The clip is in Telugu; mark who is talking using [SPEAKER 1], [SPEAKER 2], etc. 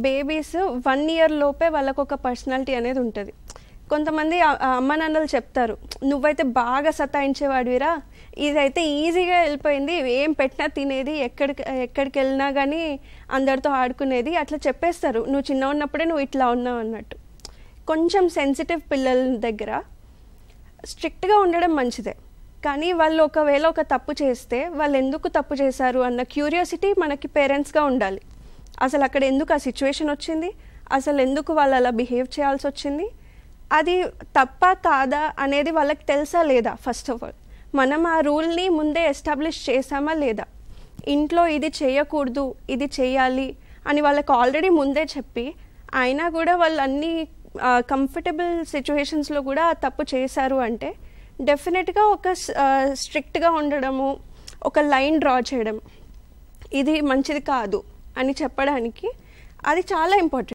[SPEAKER 1] బేబీస్ 1 ఇయర్ లోపే వాళ్ళకొక పర్సనాలిటీ అనేది ఉంటుంది. కొంతమంది అమ్మ నాన్నలు చెప్తారు, నువ్వైతే బాగా సతాయించేవాడివిరా, ఇదైతే ఈజీగా వెళ్ళిపోయింది, ఏం పెట్టినా తినేది, ఎక్కడికి వెళ్ళినా కానీ అందరితో ఆడుకునేది, అట్లా చెప్పేస్తారు, నువ్వు చిన్న ఉన్నప్పుడే నువ్వు ఇట్లా ఉన్నావు అన్నట్టు. కొంచెం సెన్సిటివ్ పిల్లల దగ్గర స్ట్రిక్ట్గా ఉండడం మంచిదే, కానీ వాళ్ళు ఒకవేళ ఒక తప్పు చేస్తే వాళ్ళు ఎందుకు తప్పు చేశారు అన్న క్యూరియాసిటీ మనకి పేరెంట్స్గా ఉండాలి. అసలు అక్కడ ఎందుకు ఆ సిచ్యువేషన్ వచ్చింది, అసలు ఎందుకు వాళ్ళు అలా బిహేవ్ చేయాల్సి వచ్చింది, అది తప్ప కాదా అనేది వాళ్ళకి తెలుసా లేదా. ఫస్ట్ ఆఫ్ ఆల్ మనం ఆ రూల్ని ముందే ఎస్టాబ్లిష్ చేసామా లేదా, ఇంట్లో ఇది చేయకూడదు ఇది చేయాలి అని వాళ్ళకి ఆల్రెడీ ముందే చెప్పి అయినా కూడా వాళ్ళు అన్ని కంఫర్టబుల్ సిచ్యువేషన్స్లో కూడా తప్పు చేశారు అంటే డెఫినెట్గా ఒక స్ట్రిక్ట్గా ఉండడము, ఒక లైన్ డ్రా చేయడం, ఇది మంచిది కాదు అని చెప్పడానికి అది చాలా ఇంపార్టెంట్.